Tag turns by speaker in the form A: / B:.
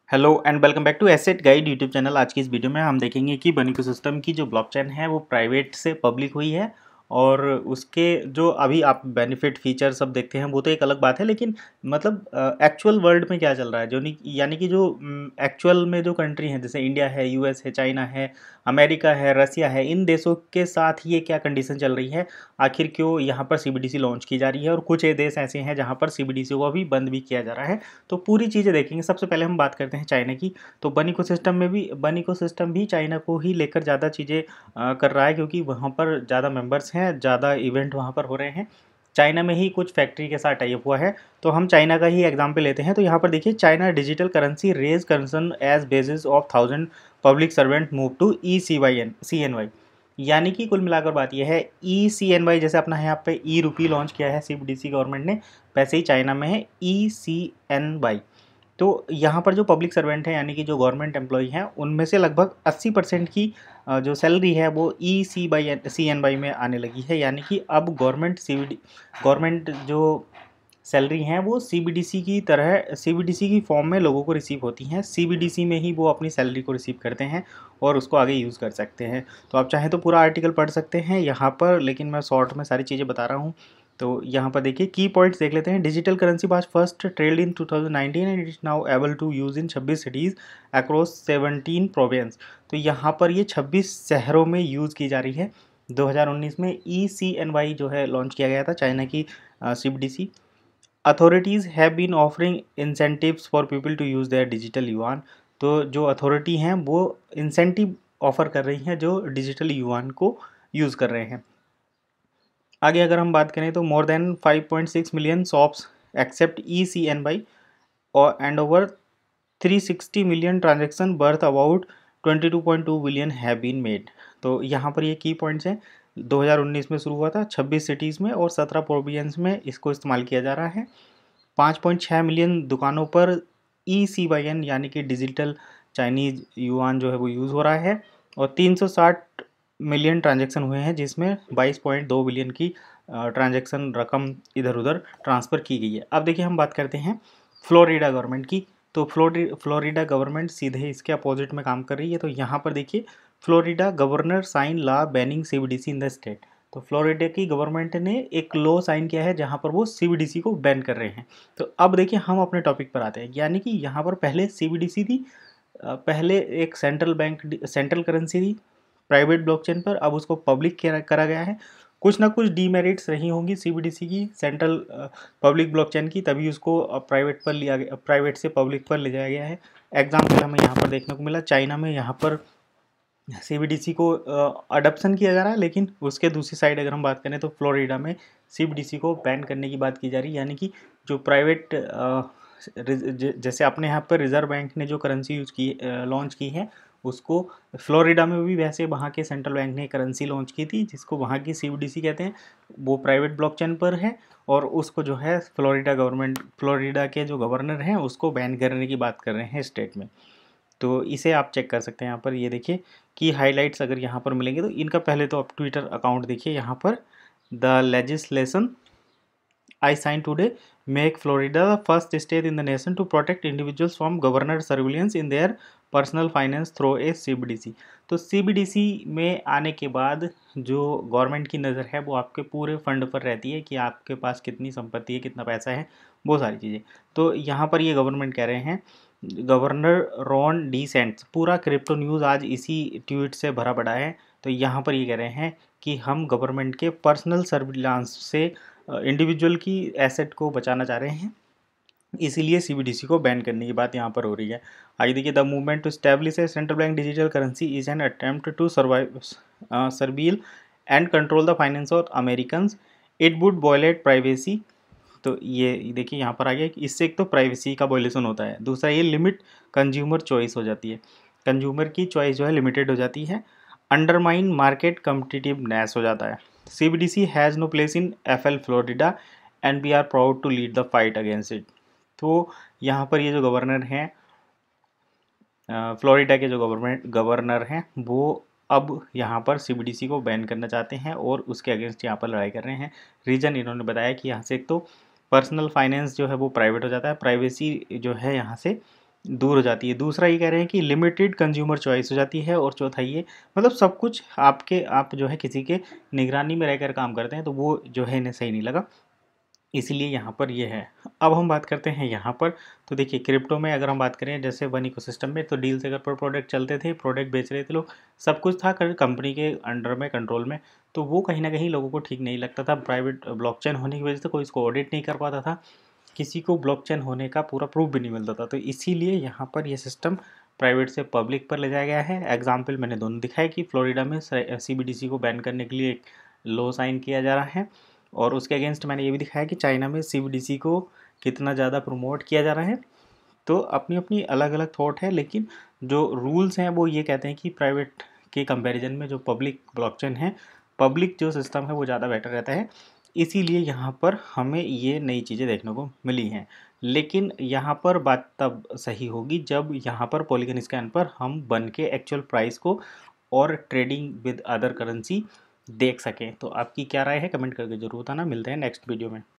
A: Hello and welcome back to Asset Guide YouTube channel. आज की इस वीडियो में हम देखेंगे कि बन इकोसिस्टम की जो ब्लॉकचेन है वो प्राइवेट से पब्लिक हुई है और उसके जो अभी आप बेनिफिट फीचर सब देखते हैं वो तो एक अलग बात है, लेकिन मतलब एक्चुअल वर्ल्ड में क्या चल रहा है जो नहीं, यानी कि जो एक्चुअल में जो कंट्री हैं जैसे इंडिया है, यूएस है, चाइना है, अमेरिका है, रसिया है, इन देशों के साथ ये क्या कंडीशन चल रही है, आखिर क्यों यहाँ पर सीबीडीसी लॉन्च की जा रही है और कुछ देश ऐसे हैं जहाँ पर सीबीडीसी को अभी बंद भी किया जा रहा है। तो पूरी चीज़ें देखेंगे। सबसे पहले हम बात करते हैं चाइना की। तो बन इकोसिस्टम भी चाइना को ही लेकर ज़्यादा चीज़ें कर रहा है, क्योंकि वहाँ पर ज़्यादा मेंबर्स हैं, ज़्यादा इवेंट वहाँ पर हो रहे हैं। चाइना में ही कुछ फैक्ट्री के साथ टाइप हुआ है। तो हम चाइना का ही एग्जाम्पल लेते हैं। तो यहाँ पर देखिए, China digital currency raise concern as basis of 1000 public servant move to CNY। यानी कि कुल मिलाकर बात यह है, CNY जैसे अपना यहाँ पे रुपी लॉन्च किया है सीबीडीसी गवर्नमेंट ने, वैसे ही चाइना में है CNY। तो यहाँ पर जो पब्लिक सर्वेंट हैं, यानी कि जो गवर्नमेंट एम्प्लॉई हैं, उनमें से लगभग 80% की जो सैलरी है वो CNY में आने लगी है। यानी कि अब गवर्नमेंट जो सैलरी हैं वो सीबीडीसी की तरह, सीबीडीसी की फॉर्म में लोगों को रिसीव होती हैं। सीबीडीसी में ही वो अपनी सैलरी को रिसीव करते हैं और उसको आगे यूज़ कर सकते हैं। तो आप चाहें तो पूरा आर्टिकल पढ़ सकते हैं यहाँ पर, लेकिन मैं शॉर्ट में सारी चीज़ें बता रहा हूँ। तो यहाँ पर देखिए, की पॉइंट्स देख लेते हैं। Digital currency was first trialled in 2019 and it is now able to use in 26 cities across 17 province. तो यहाँ पर ये 26 शहरों में यूज़ की जा रही है। 2019 में CNY जो है लॉन्च किया गया था, चाइना की CBDC। Authorities have been offering incentives for people to use their digital yuan. तो जो अथॉरिटी हैं वो इंसेंटिव ऑफर कर रही हैं जो डिजिटल युआन को यूज़ कर रहे हैं। आगे अगर हम बात करें तो more than 5.6 million shops accept CNY और and over 360 million transaction worth about 22.2 billion have been made. तो यहाँ पर ये की पॉइंट्स हैं। 2019 में शुरू हुआ था 26 सिटीज़ में और 17 प्रोविंस में इसको इस्तेमाल किया जा रहा है। 5.6 मिलियन दुकानों पर CYN यानी कि डिजिटल चाइनीज़ युआन जो है वो यूज़ हो रहा है और 360 मिलियन ट्रांजैक्शन हुए हैं, जिसमें 22.2 बिलियन की ट्रांजैक्शन रकम इधर उधर ट्रांसफ़र की गई है। अब देखिए, हम बात करते हैं फ्लोरिडा गवर्नमेंट की। तो फ्लोरिडा गवर्नमेंट सीधे इसके अपोजिट में काम कर रही है। तो यहाँ पर देखिए, Florida governor sign law banning CBDC in the state. तो फ्लोरिडा की गवर्नमेंट ने एक लॉ साइन किया है जहाँ पर वो CBDC को बैन कर रहे हैं। तो अब देखिए, हम अपने टॉपिक पर आते हैं। यानी कि यहाँ पर पहले CBDC थी, पहले एक सेंट्रल करेंसी थी प्राइवेट ब्लॉकचेन पर, अब उसको पब्लिक करा गया है। कुछ ना कुछ डीमेरिट्स रही होंगी CBDC की सेंट्रल पब्लिक ब्लॉकचेन की, तभी उसको प्राइवेट पर लिया गया, प्राइवेट से पब्लिक पर ले जाया गया है। एग्जाम्पल हमें यहाँ पर देखने को मिला, चाइना में यहाँ पर CBDC को अडॉप्शन किया जा रहा है, लेकिन उसके दूसरी साइड अगर हम बात करें तो फ्लोरिडा में CBDC को बैन करने की बात की जा रही है। यानी कि जो प्राइवेट जैसे अपने यहाँ पर रिजर्व बैंक ने जो करेंसी यूज की, लॉन्च की है, उसको फ्लोरिडा में भी वैसे वहाँ के सेंट्रल बैंक ने करेंसी लॉन्च की थी जिसको वहाँ की CBDC कहते हैं। वो प्राइवेट ब्लॉकचेन पर है और उसको जो है फ्लोरिडा के जो गवर्नर हैं उसको बैन करने की बात कर रहे हैं स्टेट में। तो इसे आप चेक कर सकते हैं। यहाँ पर ये देखिए कि हाइलाइट्स अगर यहाँ पर मिलेंगे तो इनका पहले तो आप ट्विटर अकाउंट देखिए। यहाँ पर the legislation I sign today make Florida the first state in the nation to protect individuals from government surveillance in their personal finance through a CBDC। तो CBDC में आने के बाद जो गवर्नमेंट की नज़र है वो आपके पूरे फंड पर रहती है कि आपके पास कितनी संपत्ति है, कितना पैसा है, वो सारी चीज़ें। तो यहाँ पर ये गवर्नमेंट कह रहे हैं, गवर्नर रॉन डी सेंट्स, पूरा क्रिप्टो न्यूज़ आज इसी ट्वीट से भरा पड़ा है। तो यहाँ पर ये कह रहे हैं कि हम गवर्नमेंट के पर्सनल सर्विलांस से इंडिविजुअल की एसेट को बचाना चाह रहे हैं, इसीलिए CBDC को बैन करने की बात यहाँ पर हो रही है। आगे देखिए, the movement to establish a central bank digital currency is an attempt to surveil and control the finance of Americans, it would violate privacy. तो ये देखिए यहाँ पर आ गया कि इससे एक तो प्राइवेसी का वायलेशन होता है, दूसरा ये लिमिट कंज्यूमर चॉइस हो जाती है, कंज्यूमर की चॉइस जो है लिमिटेड हो जाती है, अंडरमाइन मार्केट कम्पिटिटिवनेस हो जाता है। CBDC has no place in FL Florida and we are proud to lead the fight against it. तो यहाँ पर ये जो गवर्नर हैं, फ्लोरिडा के जो गवर्नर हैं, वो अब यहाँ पर CBDC को बैन करना चाहते हैं और उसके अगेंस्ट यहाँ पर लड़ाई कर रहे हैं। रीज़न इन्होंने बताया कि यहाँ से एक तो पर्सनल फाइनेंस जो है वो प्राइवेट हो जाता है, प्राइवेसी जो है यहाँ से दूर हो जाती है। दूसरा ये कह रहे हैं कि लिमिटेड कंज्यूमर चॉइस हो जाती है, और चौथा ये मतलब सब कुछ आप जो है किसी के निगरानी में रहकर काम करते हैं, तो वो जो है इन्हें सही नहीं लगा, इसीलिए यहाँ पर ये है। अब हम बात करते हैं यहाँ पर, तो देखिए क्रिप्टो में अगर हम बात करें जैसे वन इकोसिस्टम में, तो डील से अगर पर प्रोडक्ट चलते थे, प्रोडक्ट बेच रहे थे लोग, सब कुछ था कर कंपनी के अंडर में, कंट्रोल में, तो वो कहीं ना कहीं लोगों को ठीक नहीं लगता था। प्राइवेट ब्लॉकचेन होने की वजह से कोई इसको ऑडिट नहीं कर पाता था, किसी को ब्लॉकचेन होने का पूरा प्रूफ भी नहीं मिलता था, तो इसीलिए यहाँ पर ये सिस्टम प्राइवेट से पब्लिक पर ले जाया गया है। एग्जाम्पल मैंने दोनों दिखाया कि फ्लोरिडा में CBDC को बैन करने के लिए एक लॉ साइन किया जा रहा है, और उसके अगेंस्ट मैंने ये भी दिखाया कि चाइना में CBDC को कितना ज़्यादा प्रमोट किया जा रहा है। तो अपनी अपनी अलग अलग थॉट है, लेकिन जो रूल्स हैं वो ये कहते हैं कि प्राइवेट के कंपैरिजन में जो पब्लिक ब्लॉकचेन है, पब्लिक जो सिस्टम है वो ज़्यादा बेटर रहता है। इसीलिए यहाँ पर हमें ये नई चीज़ें देखने को मिली हैं। लेकिन यहाँ पर बात तब सही होगी जब यहाँ पर पॉलीगन स्कैन पर हम बन के एक्चुअल प्राइस को और ट्रेडिंग विद अदर करेंसी देख सकें। तो आपकी क्या राय है, कमेंट करके ज़रूर बताना। मिलते हैं नेक्स्ट वीडियो में।